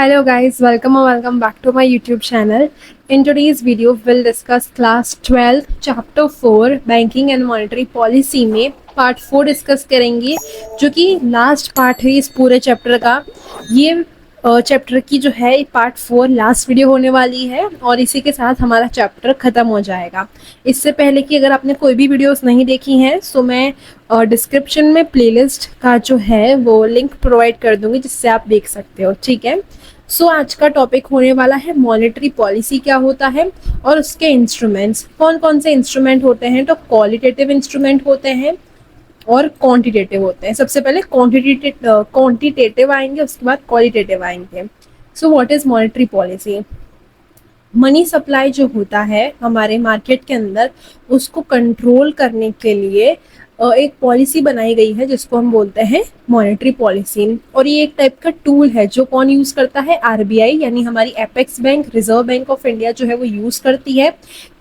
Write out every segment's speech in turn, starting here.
Hello guys, welcome back to my YouTube channel. In today's video, we'll discuss class 12 chapter 4 banking and monetary policy में part 4 discuss करेंगे, जो कि last part है इस पूरे chapter का। ये चैप्टर की जो है पार्ट 4 लास्ट वीडियो होने वाली है और इसी के साथ हमारा चैप्टर ख़त्म हो जाएगा। इससे पहले कि अगर आपने कोई भी वीडियोस नहीं देखी हैं तो मैं डिस्क्रिप्शन में प्लेलिस्ट का जो है वो लिंक प्रोवाइड कर दूंगी, जिससे आप देख सकते हो। ठीक है। आज का टॉपिक होने वाला है मॉनेटरी पॉलिसी क्या होता है और उसके इंस्ट्रूमेंट्स। कौन कौन से इंस्ट्रूमेंट होते हैं? तो क्वालिटेटिव इंस्ट्रूमेंट होते हैं और क्वांटिटेटिव होते हैं। सबसे पहले क्वांटिटेटिव आएंगे, उसके बाद क्वालिटेटिव आएंगे। What is monetary policy? Money supply जो होता है हमारे मार्केट के अंदर, उसको कंट्रोल करने के लिए एक पॉलिसी बनाई गई है जिसको हम बोलते हैं मॉनेटरी पॉलिसी। और ये एक टाइप का टूल है जो कौन यूज करता है? आरबीआई, यानी हमारी apex bank, reserve bank of India जो है वो यूज करती है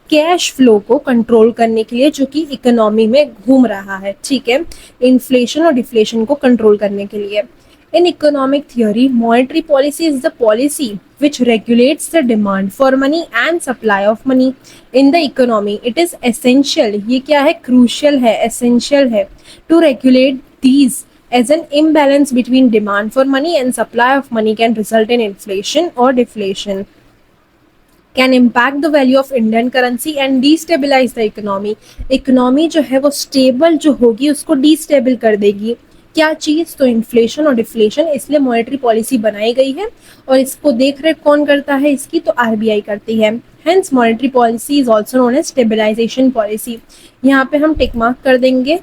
कैश फ्लो को कंट्रोल करने के लिए, जो कि इकोनॉमी में घूम रहा है। ठीक है। इन्फ्लेशन और डिफ्लेशन को कंट्रोल करने के लिए। In economic theory, monetary policy is the policy which regulates the demand for money and supply of money in the economy. It is essential, ये क्या है? Crucial है, essential है, to regulate these, as an imbalance between demand for money and supply of money can result in inflation or deflation, can impact the value of Indian currency and destabilize the economy. Economy जो है वो stable जो होगी उसको destable कर देगी। क्या चीज? तो इन्फ्लेशन और डिफ्लेशन। इसलिए मॉनेटरी पॉलिसी बनाई गई है और इसको देख रेख कौन करता है इसकी? तो आरबीआई करती है। Hence monetary policy is also known as stabilisation policy. यहाँ पे हम टिक मार्क कर देंगे।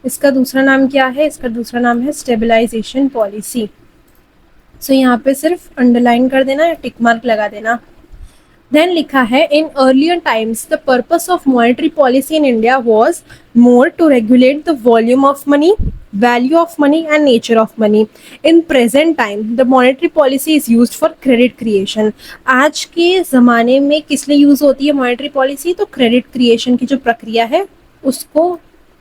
इसका दूसरा नाम क्या है? इसका दूसरा नाम है स्टेबलाइजेशन पॉलिसी। यहाँ पे सिर्फ अंडरलाइन कर देना या टिक मार्क लगा देना। देन लिखा है, in earlier times the purpose of monetary policy in India was more to regulate the volume of money, value of money and nature of money. In present time the monetary policy is used for credit creation. आज के ज़माने में किस लिए use होती है monetary policy? तो credit creation की जो प्रक्रिया है उसको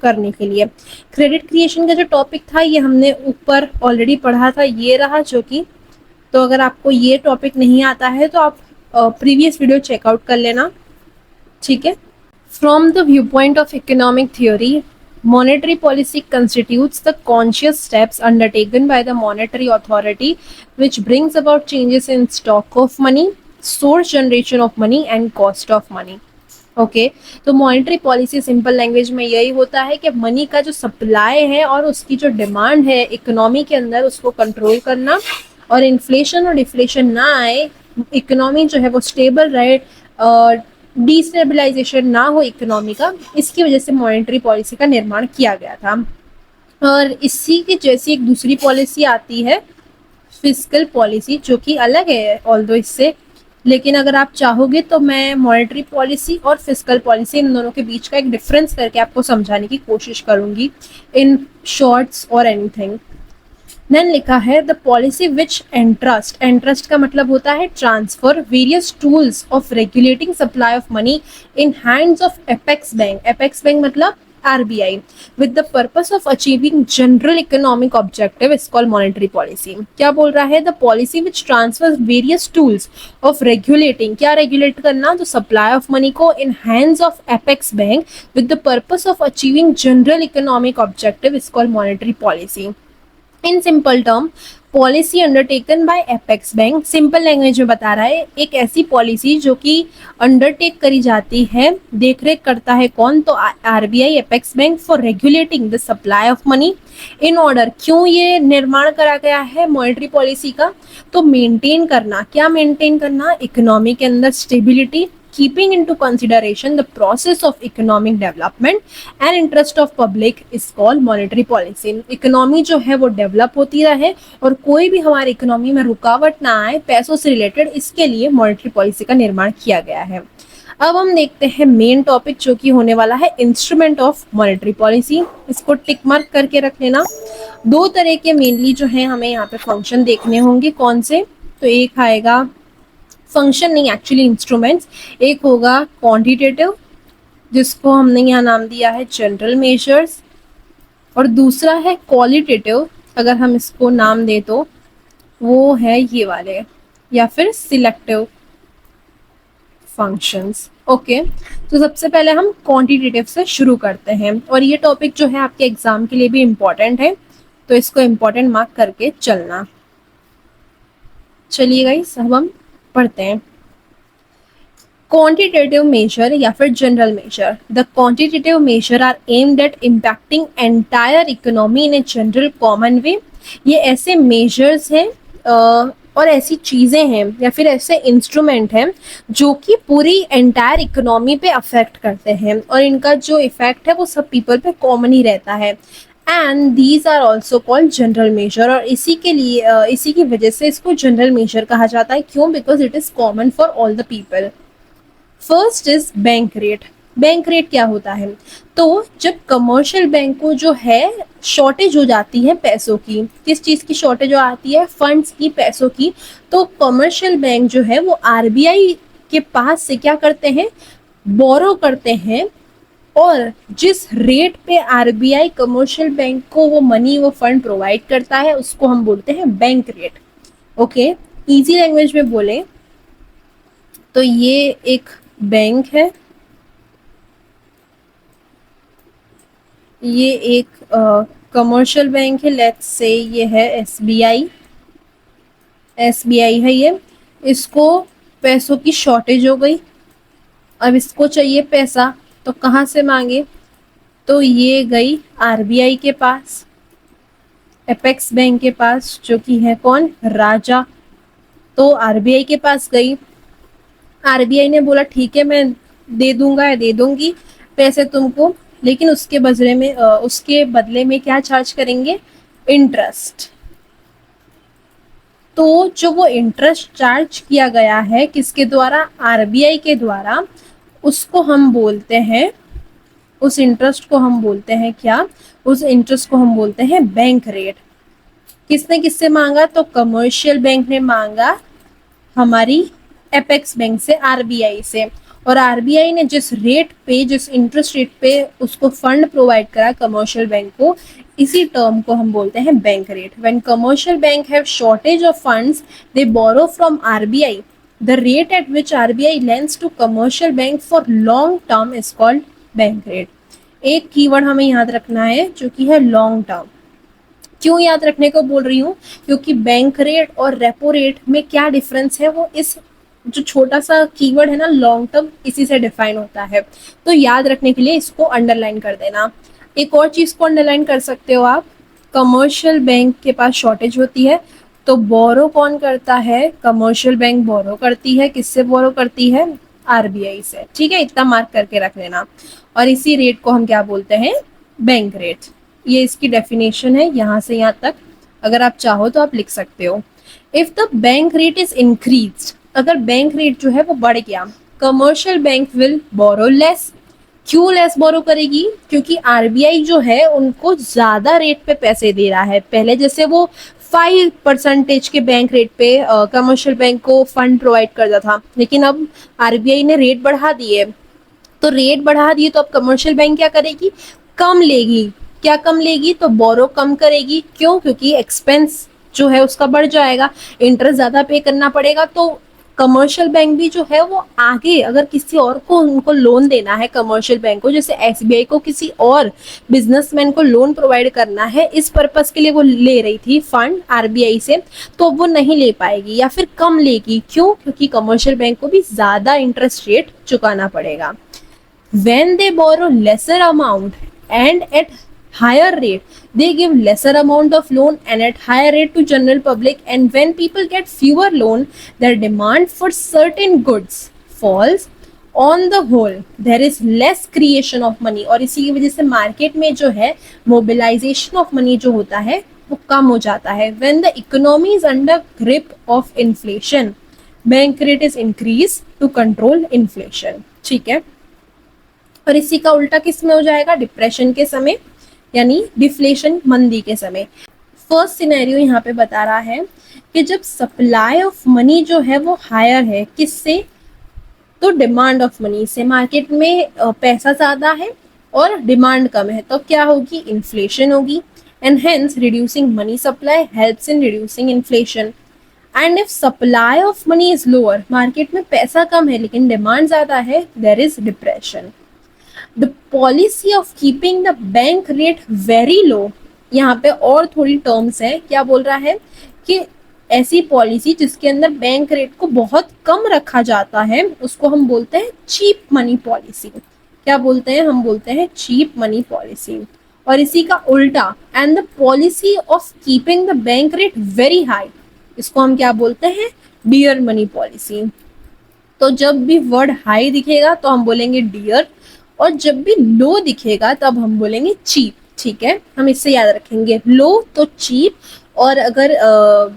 करने के लिए। क्रेडिट क्रिएशन का जो टॉपिक था ये हमने ऊपर ऑलरेडी पढ़ा था, ये रहा जो कि। तो अगर आपको ये टॉपिक नहीं आता है तो आप प्रीवियस वीडियो चेकआउट कर लेना। ठीक है। From the view point of economic theory, monetary policy constitutes the conscious steps undertaken by the monetary authority which brings about changes in stock of money, source generation of money and cost of money. Okay तो monetary policy simple language में यही होता है कि money का जो supply है और उसकी जो डिमांड है इकोनॉमी के अंदर, उसको कंट्रोल करना और इन्फ्लेशन और डिफ्लेशन ना आए, इकोनॉमी जो है वो स्टेबल रहे, डिस्टेबलाइजेशन ना हो इकोनॉमी का। इसकी वजह से मॉनेटरी पॉलिसी का निर्माण किया गया था। और इसी की जैसी एक दूसरी पॉलिसी आती है फिस्कल पॉलिसी, जो कि अलग है ऑल्दो इससे, लेकिन अगर आप चाहोगे तो मैं मॉनेटरी पॉलिसी और फिस्कल पॉलिसी इन दोनों के बीच का एक डिफरेंस करके आपको समझाने की कोशिश करूंगी इन शॉर्ट्स और एनीथिंग। देन लिखा है, द पॉलिसी विच एंट्रस्ट का मतलब होता है transfer various tools of regulating supply of money in hands of apex bank मतलब RBI with the purpose of achieving general economic objective is called monetary policy. क्या बोल रहा है? The policy which transfer various tools of regulating, क्या regulate करना? तो supply of money को in hands of apex bank with the purpose of achieving general economic objective is called monetary policy. In simple term, policy undertaken by apex bank, simple language में बता रहा है, एक ऐसी policy जो कि undertake करी जाती है, देखरेख करता है कौन? तो RBI, apex bank, for regulating the supply of money in order. क्यों ये निर्माण करा गया है मॉनेटरी पॉलिसी का? तो मेंटेन करना, क्या मेंटेन करना? इकोनॉमी के अंदर stability, keeping into consideration the process of economic development and interest of public is called monetary policy. Economy जो है वो डेवलप होती रहे और कोई भी हमारी इकोनॉमी में रुकावट ना आए पैसों से रिलेटेड, इसके लिए मॉनेटरी पॉलिसी का निर्माण किया गया है। अब हम देखते हैं मेन टॉपिक जो कि होने वाला है इंस्ट्रूमेंट ऑफ मॉनेटरी पॉलिसी। इसको टिक मार्क करके रख लेना। दो तरह के मेनली जो है हमें यहाँ पे फंक्शन देखने होंगे। कौन से? तो एक आएगा फंक्शन नहीं, एक्चुअली इंस्ट्रूमेंट्स। एक होगा क्वांटिटेटिव, जिसको हमने यहाँ नाम दिया है जनरल मेजर्स, और दूसरा है क्वालिटेटिव, अगर हम इसको नाम दे तो वो है ये वाले, या फिर सिलेक्टिव फंक्शंस। ओके, तो सबसे पहले हम क्वांटिटेटिव से शुरू करते हैं, और ये टॉपिक जो है आपके एग्जाम के लिए भी इम्पोर्टेंट है, तो इसको इम्पोर्टेंट मार्क करके चलना। चलिए गाइस, अब हम पढ़ते हैं। क्वांटिटेटिव मेजर या फिर general measure. The quantitative measure are aimed at impacting entire economy in a general common way. ये ऐसे मेजर्स हैं और ऐसी चीज़ें हैं या फिर ऐसे इंस्ट्रूमेंट हैं जो कि पूरी एंटायर इकोनॉमी पे अफेक्ट करते हैं, और इनका जो इफेक्ट है वो सब पीपल पे कॉमन ही रहता है। And these are also called general measure, और इसी के लिए इसी की वजह से इसको जनरल मेजर कहा जाता है। क्यों? Because it is common for all the people. First is bank rate. Bank rate क्या होता है? तो जब कमर्शियल बैंक को जो है शॉर्टेज हो जाती है पैसों की, किस चीज़ की शॉर्टेज हो आती है? फंड्स की, पैसों की। तो कमर्शियल बैंक जो है वो आरबीआई के पास से क्या करते हैं? बोरो करते हैं, और जिस रेट पे आरबीआई कमर्शियल बैंक को वो मनी, वो फंड प्रोवाइड करता है, उसको हम बोलते हैं bank rate. Okay, easy language में बोले तो ये एक बैंक है, ये एक कमर्शियल बैंक है, लेट्स से ये है एसबीआई। एसबीआई है ये, इसको पैसों की शॉर्टेज हो गई, अब इसको चाहिए पैसा, तो कहाँ से मांगे? तो ये गई आरबीआई के पास, एपेक्स बैंक के पास, जो कि है कौन? राजा। तो आरबीआई के पास गई, आरबीआई ने बोला ठीक है मैं दे दूंगा या दे दूंगी पैसे तुमको, लेकिन उसके बदले में क्या चार्ज करेंगे? इंटरेस्ट। तो जो वो इंटरेस्ट चार्ज किया गया है किसके द्वारा? आरबीआई के द्वारा, उसको हम बोलते हैं, उस इंटरेस्ट को हम बोलते हैं क्या? उस इंटरेस्ट को हम बोलते हैं बैंक रेट। किसने किससे मांगा? तो कमर्शियल बैंक ने मांगा हमारी एपेक्स बैंक से, आरबीआई से, और आरबीआई ने जिस रेट पे, जिस इंटरेस्ट रेट पे उसको फंड प्रोवाइड करा कमर्शियल बैंक को, इसी टर्म को हम बोलते हैं bank rate. When commercial bank have shortage of funds they borrow from RBI, the rate at which RBI lends to commercial bank for long term is called bank rate. एक keyword हमें याद रखना है जो कि है लॉन्ग टर्म। क्यों याद रखने को बोल रही हूँ? क्योंकि बैंक रेट और रेपो रेट में क्या डिफरेंस है, वो इस जो छोटा सा कीवर्ड है ना लॉन्ग टर्म, इसी से डिफाइन होता है। तो याद रखने के लिए इसको अंडरलाइन कर देना। एक और चीज को अंडरलाइन कर सकते हो आप, कमर्शियल बैंक के पास शॉर्टेज होती है, तो बोरो कौन करता है? कमर्शियल बैंक बोरो करती है। किससे बोरो करती है? आरबीआई से। ठीक है, इतना मार्क करके रख लेना। और इसी रेट को हम क्या बोलते हैं? Bank rate. ये इसकी डेफिनेशन है, यहाँ से यहाँ तक अगर आप चाहो तो आप लिख सकते हो। If the bank rate is increase, अगर बैंक रेट जो है वो बढ़ गया, commercial bank will borrow less. क्यों लेस बोरो करेगी? क्योंकि आरबीआई जो है उनको ज्यादा रेट पे पैसे दे रहा है। पहले जैसे वो 5% के बैंक रेट पे कमर्शियल बैंक को फंड प्रोवाइड करता था, लेकिन अब आरबीआई ने रेट बढ़ा दिए, तो रेट बढ़ा दिए तो अब कमर्शियल बैंक क्या करेगी? कम लेगी। क्या कम लेगी? तो बोरो कम करेगी। क्यों? क्योंकि एक्सपेंस जो है उसका बढ़ जाएगा, इंटरेस्ट ज्यादा पे करना पड़ेगा। तो कमर्शियल बैंक भी जो है वो आगे अगर किसी और को उनको लोन देना है, कमर्शियल बैंक को, जैसे एसबीआई को किसी और बिजनेसमैन को लोन प्रोवाइड करना है, इस पर्पस के लिए वो ले रही थी फंड आरबीआई से, तो वो नहीं ले पाएगी या फिर कम लेगी। क्यों? क्योंकि कमर्शियल बैंक को भी ज्यादा इंटरेस्ट रेट चुकाना पड़ेगा। When they borrow lesser amount and at higher rate, they give lesser amount of loan and at higher rate to general public, and when people get fewer loan, their demand for certain goods falls. On the whole there is less creation of money, और इसी की वजह से market में जो है mobilisation of money जो होता है वो कम हो जाता है। When the economy is under grip of inflation, bank rate is increased to control inflation। ठीक है, और इसी का उल्टा किस में हो जाएगा? डिप्रेशन के समय, यानी डिफ्लेशन, मंदी के समय। फर्स्ट सिनेरियो यहाँ पे बता रहा है कि जब सप्लाई ऑफ मनी जो है वो हायर है, किससे? तो डिमांड ऑफ मनी से। मार्केट में पैसा ज्यादा है और डिमांड कम है, तो क्या होगी? इन्फ्लेशन होगी। And hence reducing money supply helps in reducing inflation. And if supply of money is lower, market में पैसा कम है लेकिन डिमांड ज्यादा है, there is depression. The policy of keeping the bank rate very low, यहाँ पे और थोड़ी टर्म्स है, क्या बोल रहा है कि ऐसी पॉलिसी जिसके अंदर बैंक रेट को बहुत कम रखा जाता है उसको हम बोलते हैं चीप मनी पॉलिसी। क्या बोलते हैं, हम बोलते हैं चीप मनी पॉलिसी। और इसी का उल्टा, and the policy of keeping the bank rate very high, इसको हम क्या बोलते हैं, डियर मनी पॉलिसी। तो जब भी वर्ड हाई दिखेगा तो हम बोलेंगे डियर, और जब भी लो दिखेगा तब हम बोलेंगे चीप। ठीक है, हम इससे याद रखेंगे, लो तो चीप, और अगर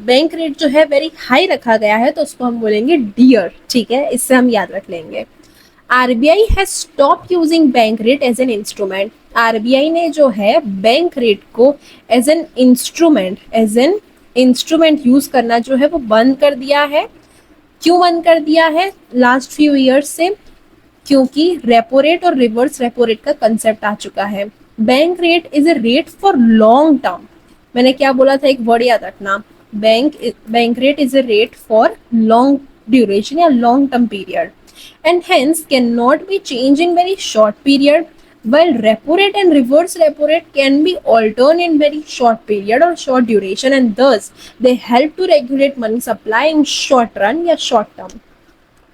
बैंक रेट जो है वेरी हाई रखा गया है तो उसको हम बोलेंगे डियर। ठीक है, इससे हम याद रख लेंगे। RBI has stop using bank rate as an instrument, RBI ने जो है बैंक रेट को एज एन इंस्ट्रूमेंट यूज करना जो है वो बंद कर दिया है। क्यों बंद कर दिया है लास्ट फ्यू ईयर्स से, क्योंकि रेपो रेट और रिवर्स रेपो रेट का कंसेप्ट आ चुका है। Bank rate is a rate for long term, मैंने क्या बोला था, एक वर्ड याद रखना, bank rate is a rate for long duration या long term period, and hence cannot be changed in very short period, while repo rate and reverse repo rate can be altered in very short period or short duration, and thus they help to regulate money supply in short run या short term।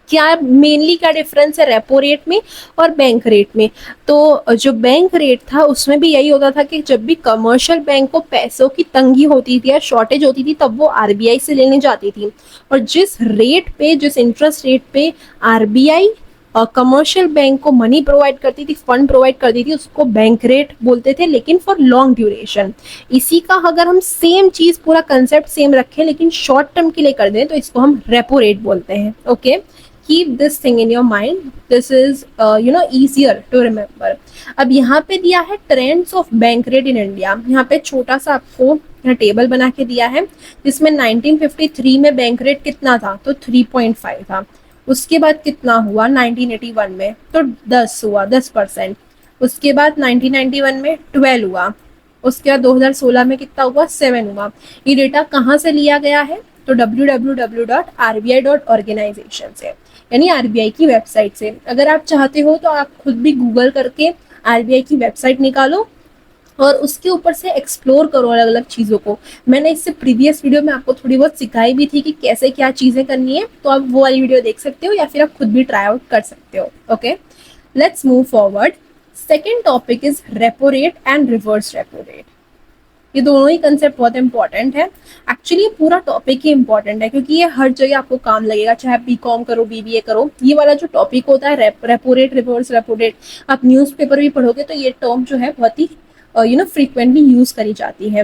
क्या mainly क्या difference है repo rate में और bank rate में, तो जो bank rate था उसमें भी यही होता था कि जब भी कमर्शियल बैंक को पैसों की तंगी होती थी या शॉर्टेज होती थी तब वो आरबीआई से लेने जाती थी, और जिस रेट पे, जिस इंटरेस्ट रेट पे आरबीआई कमर्शियल बैंक को मनी प्रोवाइड करती थी, फंड प्रोवाइड करती थी, उसको बैंक रेट बोलते थे, लेकिन फॉर लॉन्ग ड्यूरेशन। इसी का अगर हम सेम चीज, पूरा कंसेप्ट सेम रखें लेकिन शॉर्ट टर्म के लिए कर दें तो इसको हम रेपो रेट बोलते हैं। Okay, keep this thing in your mind, this is easier to remember। अब यहाँ पे दिया है trends of bank rate in India, यहाँ पे छोटा सा आपको यहाँ टेबल बना के दिया है जिसमें 1953 में बैंक रेट कितना था, तो 3.5 था। उसके बाद कितना हुआ 1981 में, तो 10 हुआ, 10%। उसके बाद 1991 में 12 हुआ। उसके बाद 2016 में कितना हुआ, 7 हुआ। ये डेटा कहाँ से लिया गया है, तो www.rbi.organization से, यानी आरबीआई की वेबसाइट से। अगर आप चाहते हो तो आप खुद भी गूगल करके आरबीआई की वेबसाइट निकालो और उसके ऊपर से एक्सप्लोर करो अलग अलग चीज़ों को। मैंने इससे प्रीवियस वीडियो में आपको थोड़ी बहुत सिखाई भी थी कि कैसे क्या चीज़ें करनी है, तो आप वो वाली वीडियो देख सकते हो या फिर आप खुद भी ट्राई आउट कर सकते हो। Okay, let's move forward. Second topic is repo rate and reverse repo rate. ये दोनों ही कंसेप्ट बहुत इंपॉर्टेंट है। एक्चुअली ये पूरा टॉपिक ही इंपॉर्टेंट है क्योंकि ये हर जगह आपको काम लगेगा, चाहे आप बीकॉम करो, बीबीए करो। ये वाला जो टॉपिक होता है repo rate, reverse repo rate, आप न्यूज़पेपर भी पढ़ोगे तो ये टर्म जो है बहुत ही फ्रीक्वेंटली यूज करी जाती है।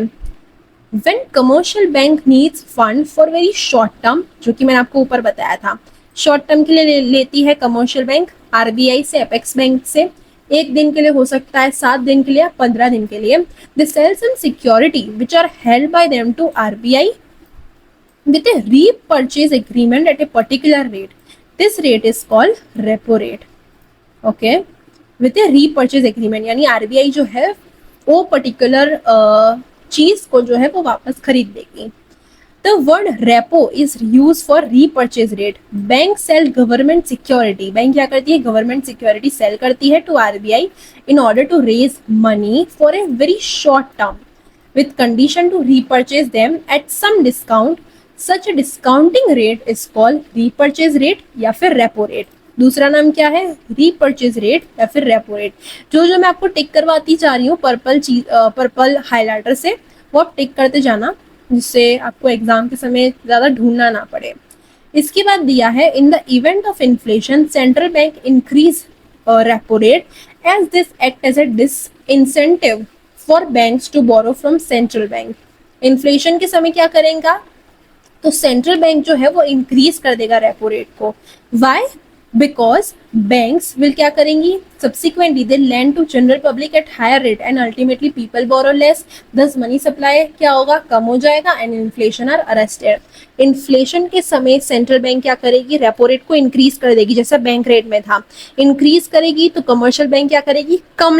When commercial bank needs fund for very short term, जो कि मैंने आपको ऊपर बताया था, शॉर्ट टर्म के लिए लेती है कमर्शियल बैंक आरबीआई से, एपेक्स बैंक से। 1 दिन के लिए हो सकता है, 7 दिन के लिए, 15 दिन के लिए। They sell some security which are held by them to RBI with a repurchase agreement at a particular rate. This rate is called repo rate. Okay, with a repurchase agreement, यानी आरबीआई जो है वो particular चीज को जो है वो वापस खरीद देगी। The word repo is used for repurchase rate. Bank sell government security. Bank क्या करती है, गवर्नमेंट सिक्योरिटी सेल करती है to RBI in order to raise money for a very short term with condition to repurchase them at some discount. Such a discounting rate is called repurchase rate या फिर repo rate. दूसरा नाम क्या है, repurchase rate या फिर repo rate। जो मैं आपको टिक करवाती जा रही हूँ पर्पल हाईलाइटर से, वो आप टिक करते जाना जिससे आपको एग्जाम के समय ज्यादा ढूंढना ना पड़े। इसके बाद दिया है in the event of inflation central bank increase repo rate as this act as a disincentive for banks to borrow from central bank. Inflation के समय क्या करेगा, तो सेंट्रल बैंक जो है वो इंक्रीज कर देगा रेपो रेट को। वाई, बिकॉज बैंक्स विल क्या करेंगी, subsequently they lend to general public at higher rate and ultimately people borrow less, thus money supply क्या होगा, कम हो जाएगा and inflation are arrested. Inflation के समय सेंट्रल बैंक क्या करेगी, रेपो रेट को इंक्रीज कर देगी, जैसा बैंक रेट में था इंक्रीज करेगी, तो कमर्शियल बैंक क्या करेगी, कम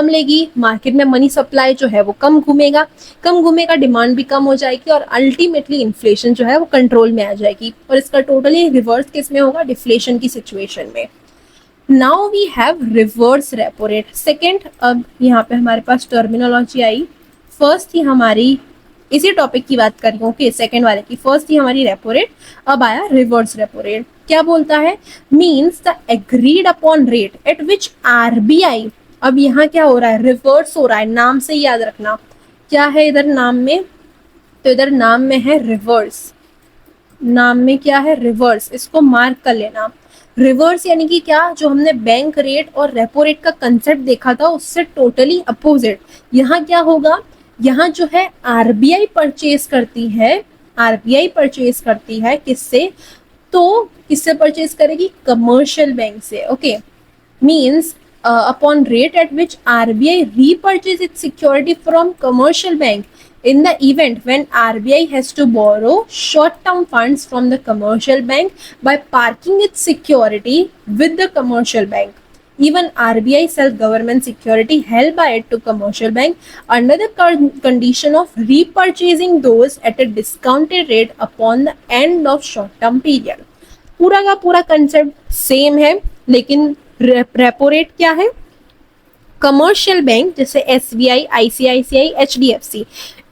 लेगी, मार्केट में मनी सप्लाई जो है वो कम घूमेगा, डिमांड भी कम हो जाएगी और अल्टीमेटली इन्फ्लेशन जो है वो कंट्रोल में आ जाएगी और इसका टोटली रिवर्स किस में होगा, डिफ्लेशन की सिचुएशन में। Now we have reverse repo rate second. अब यहाँ पे हमारे पास टर्मिनोलॉजी आई, फर्स्ट थी हमारी इसी टॉपिक की बात कर रही हूँ, ओके सेकेंड वाले की, फर्स्ट थी हमारी रेपो रेट, अब आया रिवर्स रेपो रेट। क्या बोलता है, means the agreed upon rate at which RBI, अब यहाँ क्या हो रहा है, रिवर्स हो रहा है, नाम से याद रखना क्या है इधर नाम में, तो इधर नाम में है रिवर्स, नाम में क्या है रिवर्स, इसको मार्क कर लेना। रिवर्स यानी कि क्या, जो हमने बैंक रेट और रेपो रेट का कंसेप्ट देखा था उससे टोटली अपोजिट। यहाँ क्या होगा, यहाँ जो है आरबीआई परचेज करती है किससे, तो किससे परचेज करेगी, कमर्शियल बैंक से, okay. Means upon rate at which RBI repurchase its security from commercial bank in the event when RBI has to borrow short-term funds from the commercial bank by parking its security with the commercial bank. Even RBI sell government security held by it to commercial bank under the condition of repurchasing those at a discounted rate upon the end of short-term period. पूरा का पूरा concept same है, लेकिन repo rate क्या है, commercial bank जैसे SBI, ICICI, HDFC,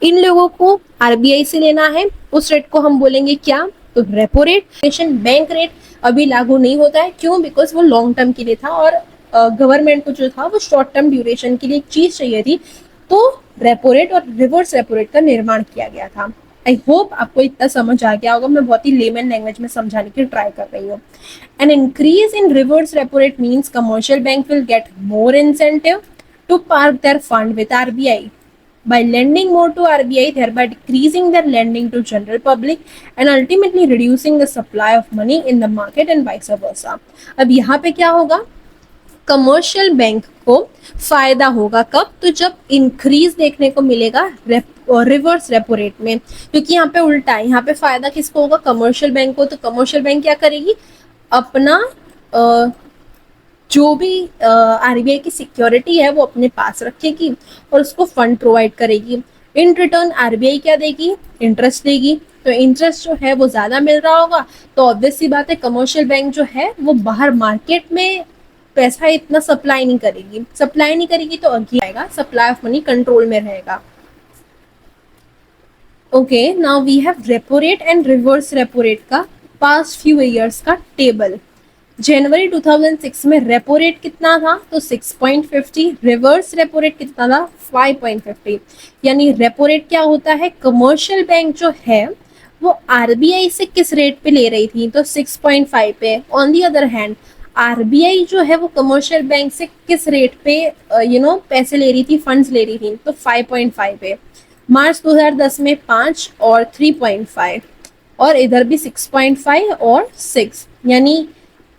इन लोगों को आरबीआई से लेना है, उस रेट को हम बोलेंगे क्या, तो रेपो रेट। बैंक रेट अभी लागू नहीं होता है, क्यों, बिकॉज वो लॉन्ग टर्म के लिए था और गवर्नमेंट को जो था वो शॉर्ट टर्म ड्यूरेशन के लिए एक चीज चाहिए थी, तो रेपो रेट और रिवर्स रेपो रेट का निर्माण किया गया था। आई होप आपको इतना समझ आ गया होगा, मैं बहुत ही लेमन लैंग्वेज में समझाने की ट्राई कर रही हूँ। An increase in reverse repo rate means commercial bank will get more incentive to park their fund with RBI by lending more to RBI, thereby decreasing their lending to general public and ultimately reducing the supply of money in the market and vice versa. अब यहाँ पे क्या होगा, commercial bank को फायदा होगा कब, तो जब इंक्रीज देखने को मिलेगा रिवर्स रेपो रेट में, क्योंकि यहाँ पे उल्टा है, यहाँ पे फायदा किसको होगा, कमर्शियल बैंक को। तो कमर्शियल बैंक क्या करेगी, अपना जो भी आरबीआई की सिक्योरिटी है वो अपने पास रखेगी और उसको फंड प्रोवाइड करेगी। इन रिटर्न आरबीआई क्या देगी, इंटरेस्ट देगी, तो इंटरेस्ट जो है वो ज्यादा मिल रहा होगा, तो ऑब्वियस सी बात है कमर्शियल बैंक जो है वो बाहर मार्केट में पैसा इतना सप्लाई नहीं करेगी, तो अगेन आएगा, सप्लाई ऑफ मनी कंट्रोल में रहेगा। Okay, now we have repo rate and reverse repo rate का पास्ट फ्यू ईयर्स का टेबल। जनवरी 2006 में रेपो रेट कितना था, तो 6.50, रिवर्स रेपो रेट कितना था, 5.50। यानी रेपो रेट क्या होता है, कमर्शियल बैंक जो है वो आरबीआई से किस रेट पे ले रही थी, तो 6.5 पे। On the other hand RBI जो है वो कमर्शियल बैंक से किस रेट पे पैसे ले रही थी, फंड्स ले रही थी, तो 5.5 पे। मार्च 2010 में 5 और 3.5 और इधर भी 6.5 और 6, यानी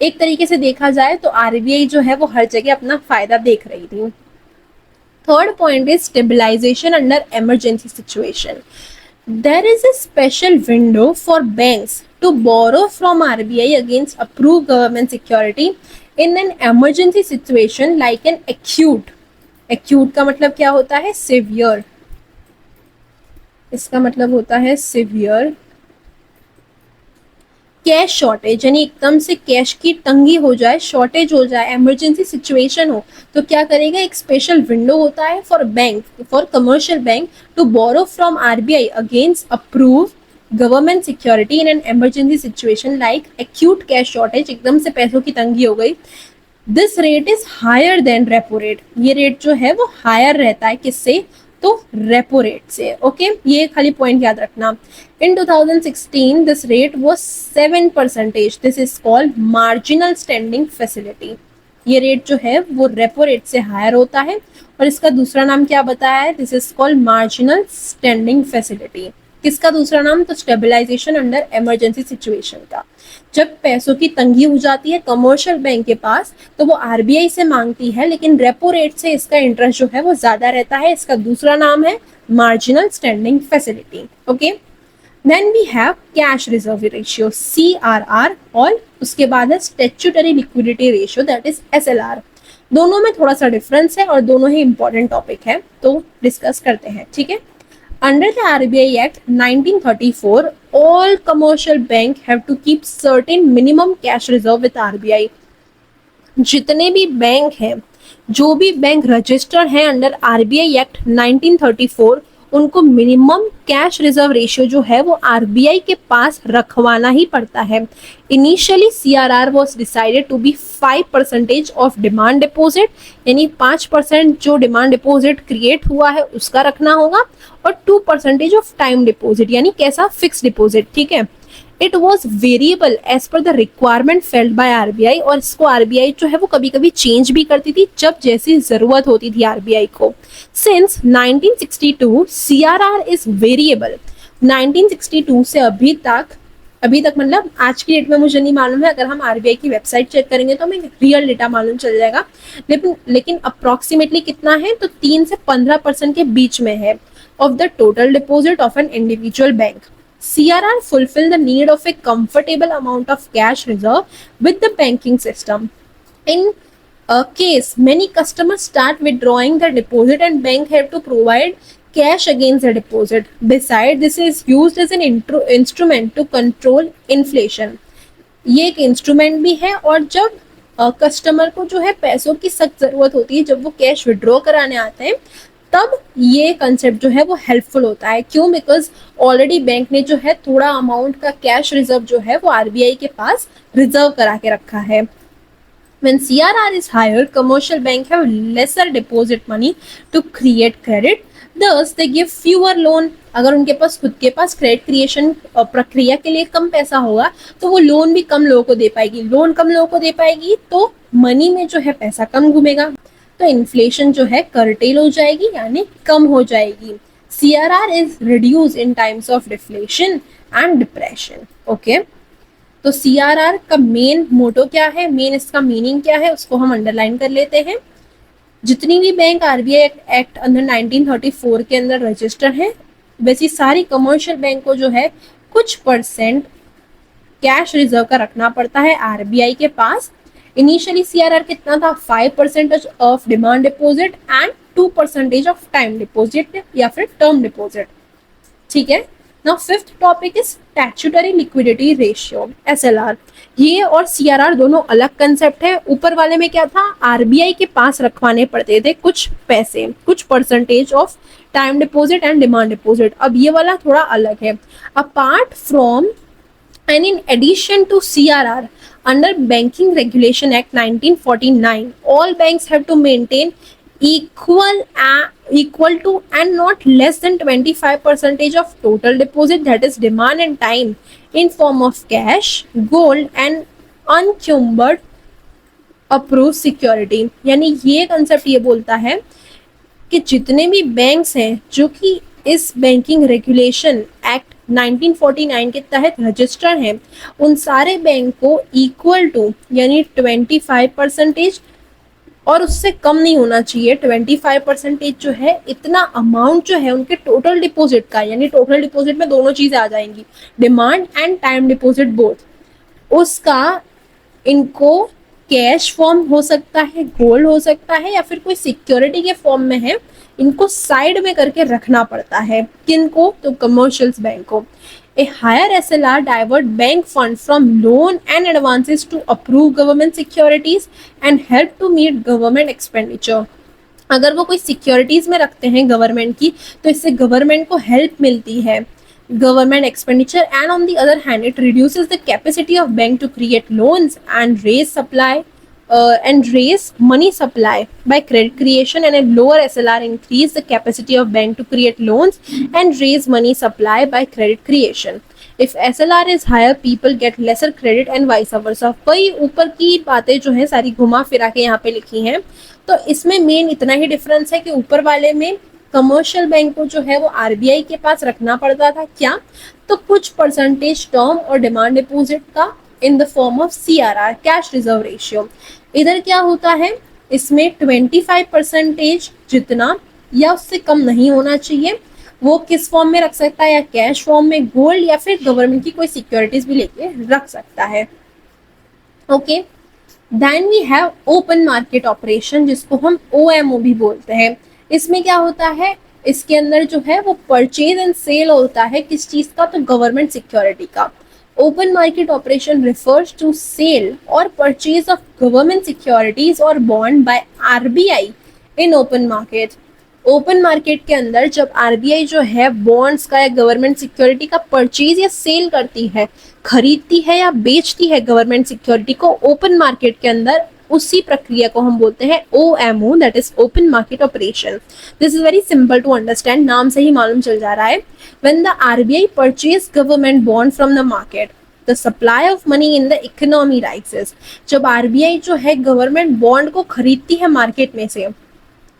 एक तरीके से देखा जाए तो आरबीआई जो है वो हर जगह अपना फायदा देख रही थी। Third point is stabilization under emergency situation. There is a special window for banks to borrow from RBI against approved government security in an emergency situation like an acute. Acute का मतलब क्या होता है, severe. इसका मतलब होता है severe cash shortage, यानी एकदम से कैश की तंगी हो जाए, शॉर्टेज हो जाए, इमरजेंसी सिचुएशन हो, तो क्या करेगा, एक स्पेशल विंडो होता है for commercial bank to borrow from RBI against approve government security in an emergency situation like acute cash shortage, एकदम से पैसों की तंगी हो गई। This rate is higher than repo rate, ये रेट जो है वो हायर रहता है किससे, तो रेपो रेट से। ओके, ये खाली पॉइंट याद रखना। इन 2016 this rate was 7%, this is called marginal standing facility. ये रेट जो है वो रेपो रेट से हायर होता है और इसका दूसरा नाम क्या बताया है, this is called marginal standing facility. किसका दूसरा नाम? तो स्टेबलाइजेशन अंडर इमरजेंसी सिचुएशन का। जब पैसों की तंगी हो जाती है कमर्शियल बैंक के पास, तो वो आरबीआई से मांगती है, लेकिन रेपो रेट से इसका इंटरेस्ट जो है वो ज्यादा रहता है। इसका दूसरा नाम है marginal standing facility. Okay, then we have cash reserve ratio CRR, और उसके बाद है statutory liquidity ratio that is SLR। दोनों में थोड़ा सा डिफरेंस है और दोनों ही इंपॉर्टेंट टॉपिक है, तो डिस्कस करते हैं। ठीक है, under the RBI Act 1934, all commercial bank have to keep certain minimum cash reserve with RBI। जितने भी बैंक हैं, जो भी बैंक रजिस्टर्ड हैं अंडर आरबीआई एक्ट 1934, उनको मिनिमम कैश रिजर्व रेशियो जो है वो आरबीआई के पास रखवाना ही पड़ता है। Initially CRR was decided to be 5% of demand deposit, यानी 5% जो डिमांड डिपॉजिट क्रिएट हुआ है उसका रखना होगा, और 2% ऑफ टाइम डिपॉजिट, यानी कैसा? Fix deposit. ठीक है, it was variable as per the requirement felt by RBI, और इसको आरबीआई जो है वो कभी कभी चेंज भी करती थी जब जैसी जरूरत होती थी आरबीआई को। Since 1962 CRR is variable. 1962 से अभी तक मतलब आज की डेट में मुझे नहीं मालूम है, अगर हम आरबीआई की वेबसाइट चेक करेंगे तो हमें रियल डेटा मालूम चल जाएगा, लेकिन अप्रोक्सीमेटली कितना है? तो 3 से 15% के बीच में है of the total deposit of an individual bank. CRR fulfill the need of a comfortable amount of cash reserve with the banking system. In a case, many customers start withdrawing their deposit and bank have to provide cash against the deposit. Besides, this is used as an instrument to control inflation. ये एक instrument भी है, और जब customer को जो है पैसों की सख्त जरूरत होती है, जब वो कैश विड्रॉ कराने आते हैं, तब ये कंसेप्ट जो है वो हेल्पफुल होता है। क्यों? बिकॉज ऑलरेडी बैंक ने जो है थोड़ा अमाउंट का कैश रिजर्व जो है वो आरबीआई के पास रिजर्व करा के रखा है। When CRR is higher, commercial bank have lesser deposit money to create credit. Thus, they give fewer loan. अगर उनके पास खुद के पास क्रेडिट क्रिएशन प्रक्रिया के लिए कम पैसा होगा, तो वो लोन भी कम लोगों को दे पाएगी। लोन कम लोगों को दे पाएगी तो मनी में जो है पैसा कम घूमेगा, तो इन्फ्लेशन जो है कर्टेल हो जाएगी, यानी कम हो जाएगी। CRR is reduce in times of deflation and depression. Okay, तो CRR का मेन मोटो क्या है, मेन इसका मीनिंग क्या है, उसको हम अंडरलाइन कर लेते हैं। जितनी भी बैंक आरबीआई एक्ट अंडर 1934 के अंदर रजिस्टर हैं, वैसी सारी कमर्शियल बैंक को जो है कुछ परसेंट कैश रिजर्व का रखना पड़ता है आरबीआई के पास। इनिशियली CRR कितना था? 5% of demand deposit and 2% of time deposit या फिर टर्म डिपॉजिट। ठीक है, now fifth topic is statutory liquidity ratio SLR। ये और CRR दोनों अलग कंसेप्ट है। ऊपर वाले में क्या था? आरबीआई के पास रखवाने पड़ते थे कुछ पैसे, कुछ percentage of time deposit and demand deposit. अब ये वाला थोड़ा अलग है। Apart from and in addition to CRR, under Banking Regulation Act 1949, all banks have to maintain equal to and not less than 25% of total deposit, that is demand and time, in form of cash, gold and unencumbered approved security। यानी ये concept ये बोलता है कि जितने भी banks हैं जो कि इस बैंकिंग रेगुलेशन एक्ट 1949 के तहत रजिस्टर्ड हैं, उन सारे बैंक को इक्वल टू यानी 25% और उससे कम नहीं होना चाहिए। 25% जो है, इतना अमाउंट जो है उनके टोटल डिपॉजिट का, यानी टोटल डिपॉजिट में दोनों चीजें आ जाएंगी, demand and time deposit both, उसका इनको कैश फॉर्म हो सकता है, गोल्ड हो सकता है, या फिर कोई सिक्योरिटी के फॉर्म में है, इनको साइड में करके रखना पड़ता है। किनको? तो कमर्शियल्स बैंक को। A higher SLR divert bank fund from loan and advances to approve government securities and help to meet government expenditure. अगर वो कोई सिक्योरिटीज में रखते हैं गवर्नमेंट की, तो इससे गवर्नमेंट को हेल्प मिलती है government expenditure, and on the other hand it reduces the capacity of bank to create loans and raise money supply by credit creation, and a lower SLR increase the capacity of bank to create loans and raise money supply by credit creation. If SLR is higher, people get lesser credit and vice versa। कई ऊपर की बातें जो हैं सारी घुमा फिरा के यहाँ पे लिखी हैं। तो इसमें मेन इतना ही डिफरेंस है कि ऊपर वाले में कमर्शियल बैंक को जो है वो आरबीआई के पास रखना पड़ता था क्या, तो कुछ परसेंटेज टर्म और डिमांड डिपॉजिट का in the form of CRR, cash reserve ratio. इधर क्या होता है, इसमें 25% जितना या उससे कम नहीं होना चाहिए, वो किस फॉर्म में रख सकता है, या कैश फॉर्म में, गोल्ड, या फिर गवर्नमेंट की कोई सिक्योरिटीज भी लेके रख सकता है। Okay, then we have open market operation, जिसको हम ओएमओ भी बोलते हैं। इसमें क्या होता है, इसके अंदर जो है वो परचेज एंड सेल होता है, किस चीज का, तो गवर्नमेंट सिक्योरिटी का। Open market operation refers to sale और परचेज ऑफ गवर्नमेंट सिक्योरिटीज और bond by RBI in open market. Open market के अंदर जब आरबीआई जो है बॉन्ड्स का या गवर्नमेंट सिक्योरिटी का परचेज या सेल करती है, खरीदती है या बेचती है गवर्नमेंट सिक्योरिटी को ओपन मार्केट के अंदर, उसी प्रक्रिया को हम बोलते हैं OMO, that is open market operation. This is very simple to understand, नाम से ही मालूम चल जा रहा है। When the RBI purchase government bond from the market, the supply of money in the economy rises. जब आरबीआई जो है गवर्नमेंट बॉन्ड को खरीदती है मार्केट में से,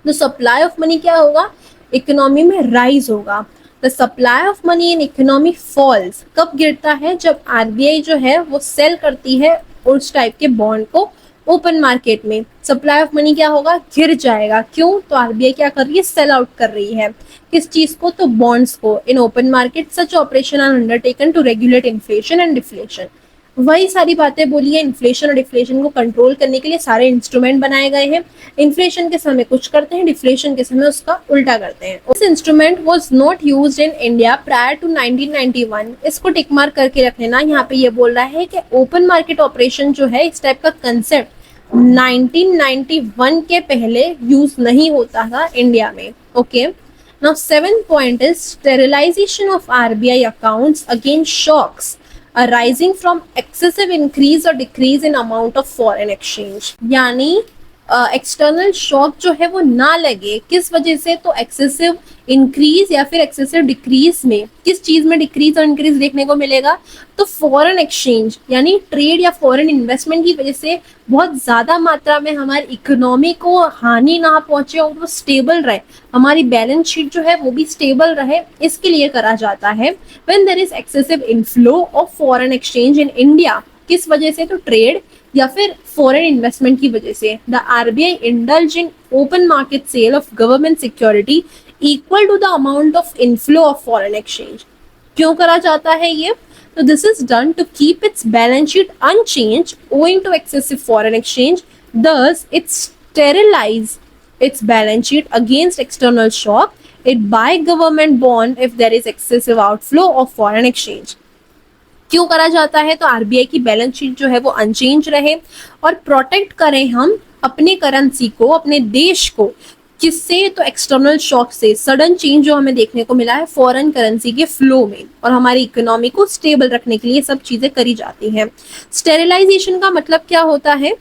तो सप्लाई ऑफ मनी क्या होगा, इकोनॉमी में राइज होगा। The supply of money in economy falls, कब गिरता है, जब आरबीआई जो है वो सेल करती है उस टाइप के बॉन्ड को ओपन मार्केट में। सप्लाई ऑफ मनी क्या होगा, गिर जाएगा। क्यों, तो आरबीआई क्या कर रही है, सेल आउट कर रही है, किस चीज को, तो बॉन्ड्स को। In open market such operation are undertaken to regulate inflation and deflation. वही सारी बातें बोली है, इन्फ्लेशन और डिफ्लेशन को कंट्रोल करने के लिए सारे इंस्ट्रूमेंट बनाए गए हैं। इन्फ्लेशन के समय कुछ करते हैं, डिफ्लेशन के समय उसका उल्टा करते हैं। This instrument was not used in India prior to 1991। इसको टिक मार्क करके रख लेना। यहाँ पे ये बोल रहा है कि ओपन मार्केट ऑपरेशन जो है, इस टाइप का कंसेप्ट 1991 के पहले यूज नहीं होता था इंडिया में। Okay, now 7th point is sterilization of RBI accounts against shocks arising from excessive increase or decrease in amount of foreign exchange। यानी एक्सटर्नल शॉक जो है वो ना लगे, किस वजह से, तो एक्सेसिव इंक्रीज या फिर एक्सेसिव डिक्रीज में। किस चीज में डिक्रीज और इंक्रीज देखने को मिलेगा, तो फॉरेन एक्सचेंज यानी ट्रेड या फॉरेन इन्वेस्टमेंट की वजह से बहुत ज्यादा मात्रा में हमारी इकोनॉमी को हानि ना पहुंचे और वो स्टेबल रहे, हमारी बैलेंस शीट जो है वो भी स्टेबल रहे, इसके लिए करा जाता है। When there is excessive inflow of foreign exchange in India, किस वजह से, तो ट्रेड या फिर फॉरेन इन्वेस्टमेंट की वजह से। The RBI indulge in open market sale of government security equal to the amount of inflow of foreign exchange. क्यों करा जाता है ये, तो this is done to keep its balance sheet unchanged owing to excessive foreign exchange, thus it sterilize its balance sheet against external shock. It buy government bond if there is excessive outflow of foreign exchange. क्यों करा जाता है, तो RBI की balance sheet जो है वो unchange रहे और प्रोटेक्ट करें हम अपने करेंसी को, अपने देश को, किससे, तो एक्सटर्नल शॉक से। सडन चेंज जो हमें देखने को मिला है फॉरेन करेंसी के फ्लो में, और हमारी इकोनॉमी को स्टेबल रखने के लिए सब चीजें करी जाती हैं। स्टेरिलाइजेशन का मतलब क्या होता है,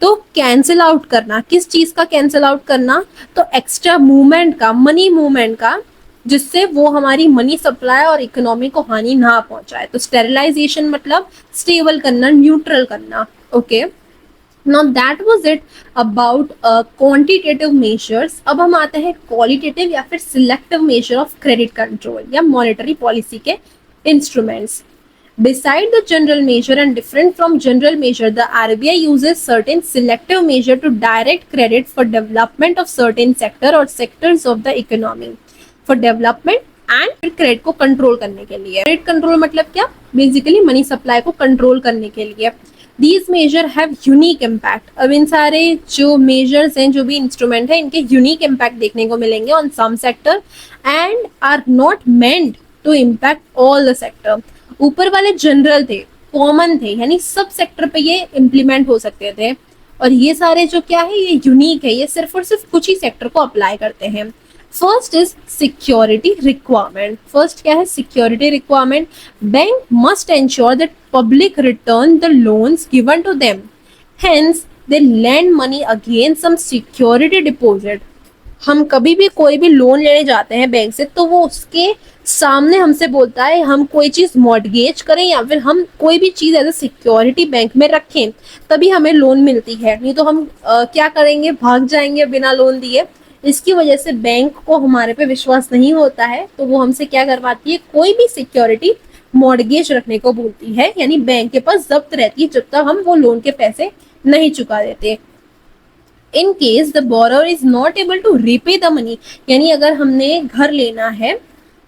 तो कैंसिल आउट करना। किस चीज का कैंसिल आउट करना, तो एक्स्ट्रा मूवमेंट का, मनी मूवमेंट का, जिससे वो हमारी मनी सप्लाई और इकोनॉमी को हानि ना पहुंचाए। तो स्टेरिलाइजेशन मतलब स्टेबल करना, न्यूट्रल करना। Okay, now that was it about quantitative measures. अब हम आते हैं क्वालिटेटिव या फिर selective measure of credit control या मॉनेटरी पॉलिसी के instruments. Beside the general measure and different from general measure, the RBI uses certain selective measure to direct credit for development of certain sector or sectors of the economy. For development and credit को control करने के लिए। Credit control मतलब क्या? Basically money supply को control करने के लिए। These measure have unique impact. अब इन सारे जो measures हैं, जो भी instrument है, इनके unique impact देखने को मिलेंगे on some sector and are not meant to impact all the sector. ऊपर वाले जनरल थे, कॉमन थे, यानी सब सेक्टर पे ये इम्प्लीमेंट हो सकते थे, और ये सारे जो क्या है, ये यूनिक है, ये सिर्फ और सिर्फ कुछ ही सेक्टर को अप्लाई करते हैं। First is security requirement. First क्या है, security requirement. Bank must ensure that public return the loans given to them, hence they lend money against some security deposit. हम कभी भी कोई भी लोन लेने जाते हैं बैंक से, तो वो उसके सामने हमसे बोलता है हम कोई चीज मॉर्गेज करें या फिर हम कोई भी चीज एज ए सिक्योरिटी बैंक में रखें, तभी हमें लोन मिलती है। नहीं तो हम क्या करेंगे, भाग जाएंगे बिना लोन दिए। इसकी वजह से बैंक को हमारे पे विश्वास नहीं होता है, तो वो हमसे क्या करवाती है, कोई भी सिक्योरिटी मॉर्गेज रखने को बोलती है, यानी बैंक के पास जब्त रहती है जब तक हम वो लोन के पैसे नहीं चुका देते। In case the borrower is not able to repay the money, यानी अगर हमने घर लेना है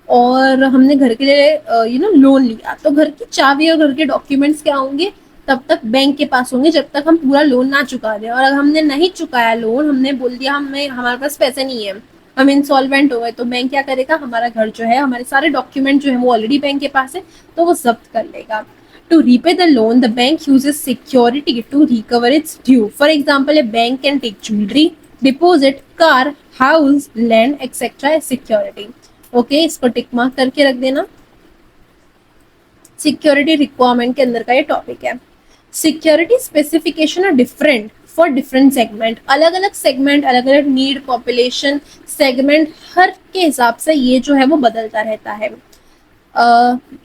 और हमने घर के लिए लोन लिया, तो घर की चाबी और घर के डॉक्यूमेंट्स क्या होंगे, तब तक बैंक के पास होंगे जब तक हम पूरा लोन ना चुका दें। और अगर हमने नहीं चुकाया लोन, हमने बोल दिया हमें हमारे पास पैसे नहीं है, हम इंसॉल्वेंट हो गए, तो बैंक क्या करेगा, हमारा घर जो है, हमारे सारे डॉक्यूमेंट जो है वो ऑलरेडी बैंक के पास है, तो वो जब्त कर लेगा। To repay the loan, the bank uses security to recover its due. For example, a bank can take jewelry, deposit, car, house, land, etc. as security. Okay, इसको टिक मार्क करके रख देना। सिक्योरिटी रिक्वायरमेंट के अंदर का ये topic है। Security specification are different for different segment, अलग अलग सेगमेंट, अलग अलग नीड, पॉपुलेशन सेगमेंट, हर के हिसाब से ये जो है वो बदलता रहता है।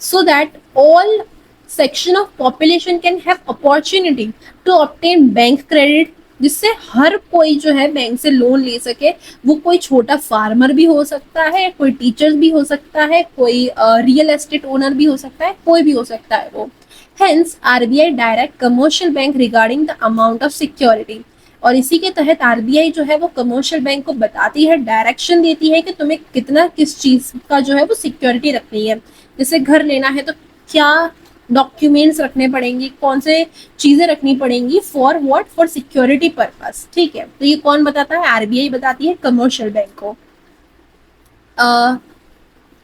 So that all section of population can have opportunity to obtain bank credit, जिससे हर कोई जो है बैंक से लोन ले सके। वो कोई छोटा फार्मर भी हो सकता है, कोई टीचर भी हो सकता है, कोई रियल एस्टेट ओनर भी हो सकता है, कोई भी हो सकता है वो। Hence RBI direct commercial bank regarding the amount of security, और इसी के तहत आरबीआई जो है वो कमर्शियल बैंक को बताती है, डायरेक्शन देती है कि तुम्हें कितना किस चीज का जो है वो सिक्योरिटी रखनी है। जैसे घर लेना है तो क्या डॉक्यूमेंट्स रखने पड़ेंगे, कौन से चीजें रखनी पड़ेंगी, for what, for security purpose. ठीक है, तो ये कौन बताता है, आरबीआई बताती है कमर्शियल बैंक को।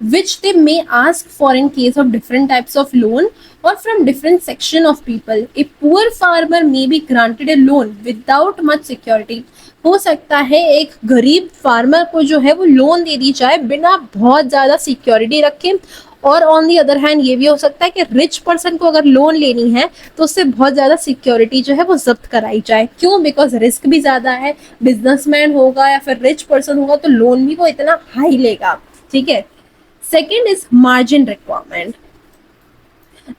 which they may ask for in case of different types of loan or from different section of people. A poor farmer may be granted a loan without much security. हो सकता है एक गरीब farmer को जो है वो लोन दे दी जाए बिना बहुत ज्यादा सिक्योरिटी रखे। और ऑन दी अदर हैंड ये भी हो सकता है कि रिच पर्सन को अगर लोन लेनी है तो उससे बहुत ज्यादा सिक्योरिटी जो है वो जब्त कराई जाए। क्यों? बिकॉज रिस्क भी ज्यादा है, बिजनेसमैन होगा या फिर रिच पर्सन होगा तो लोन भी वो इतना हाई लेगा। ठीक है। Second is margin requirement.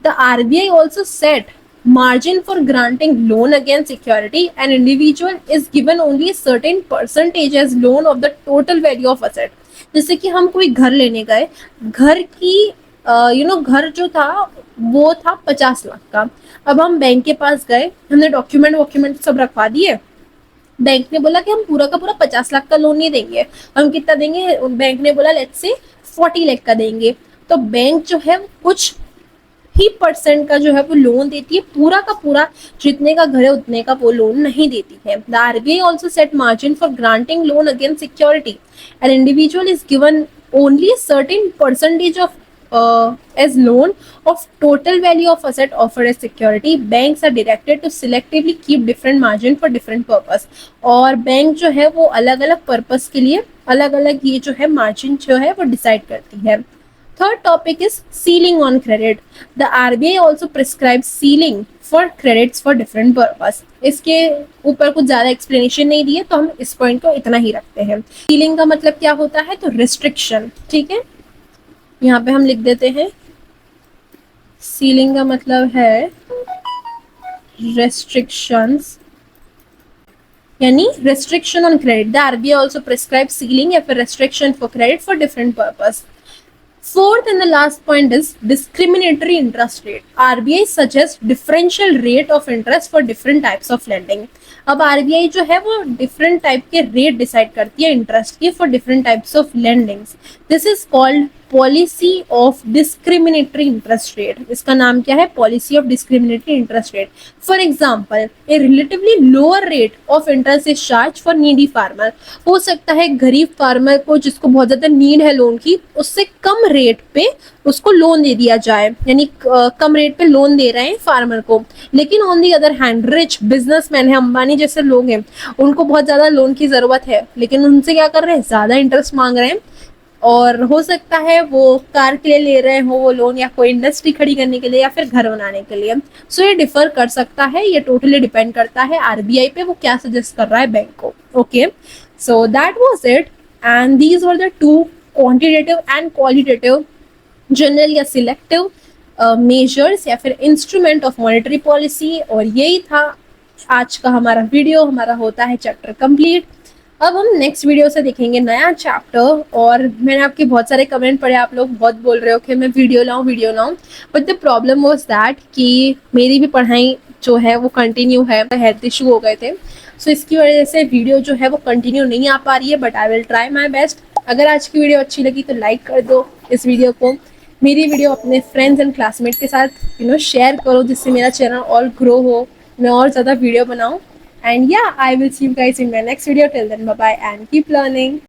The RBI also set margin for granting loan against security. An individual is given only a certain percentage as loan of the total value of asset. जैसे कि हम कोई घर लेने गए, घर की घर जो था वो था 50 लाख का। अब हम बैंक के पास गए, हमने डॉक्यूमेंट सब रखवा दिए। बैंक ने बोला कि हम पूरा का पूरा 50 लाख का लोन नहीं देंगे, हम कितना देंगे? बैंक ने बोला लेट्स से 40 लाख का देंगे। तो बैंक जो है कुछ ही परसेंट का जो है वो लोन देती है, पूरा का पूरा जितने का घर है उतने का वो लोन नहीं देती है। The RBI also set margin for granting loan against security. An individual is given only certain percentage of as loan of total value of asset offered as security. Banks are directed to selectively keep different margin for different purpose. और bank जो है वो अलग अलग purpose के लिए अलग अलग ये जो है मार्जिन जो है वो डिसाइड करती है। Third topic is ceiling on credit. The RBI also prescribes ceiling for credits for different purpose. इसके ऊपर कुछ ज़्यादा एक्सप्लेनेशन नहीं दी है तो हम इस पॉइंट को इतना ही रखते हैं। सीलिंग का मतलब क्या होता है? तो रिस्ट्रिक्शन। ठीक है, यहाँ पे हम लिख देते हैं सीलिंग का मतलब है रेस्ट्रिक्शंस, यानी restriction on credit. The RBI also prescribes ceiling या फिर restriction for credit for different purpose. Fourth and the last point is discriminatory interest rate. RBI suggests differential rate of interest for different types of lending. अब RBI जो है वो different type के rate decide करती है interest की for different types of lendings. This is called policy of discriminatory interest rate. इसका नाम क्या है? Policy of discriminatory interest rate. For example, a relatively lower rate of interest is charged for needy farmer. हो सकता है गरीब farmer को जिसको बहुत ज्यादा नीड है लोन की, उससे कम रेट पे उसको लोन दे दिया जाए, यानी कम रेट पे लोन दे रहे हैं फार्मर को। लेकिन on the other hand rich businessman है, अंबानी जैसे लोग हैं, उनको बहुत ज्यादा लोन की जरूरत है, लेकिन उनसे क्या कर रहे हैं? ज्यादा इंटरेस्ट मांग रहे हैं। और हो सकता है वो कार के लिए ले रहे हो वो लोन, या कोई इंडस्ट्री खड़ी करने के लिए, या फिर घर बनाने के लिए। सो ये डिफर कर सकता है, ये टोटली डिपेंड करता है आरबीआई पे वो क्या सजेस्ट कर रहा है बैंक को। Okay, so that was it and these were the two quantitative and qualitative general या सिलेक्टिव मेजर्स या फिर इंस्ट्रूमेंट ऑफ मॉनेटरी पॉलिसी। और यही था आज का हमारा वीडियो। हमारा होता है चैप्टर कंप्लीट। अब हम नेक्स्ट वीडियो से देखेंगे नया चैप्टर। और मैंने आपके बहुत सारे कमेंट पढ़े, आप लोग बहुत बोल रहे हो कि मैं वीडियो लाऊं वीडियो लाऊं, but the problem was that कि मेरी भी पढ़ाई जो है वो कंटिन्यू है, हेल्थ इशू हो गए थे, सो इसकी वजह से वीडियो जो है वो कंटिन्यू नहीं आ पा रही है, but I will try my best. अगर आज की वीडियो अच्छी लगी तो लाइक कर दो इस वीडियो को, मेरी वीडियो अपने फ्रेंड्स एंड क्लासमेट के साथ शेयर करो, जिससे मेरा चैनल और ग्रो हो, मैं और ज़्यादा वीडियो बनाऊँ। And yeah, I will see you guys in my next video. Till then, bye bye and keep learning.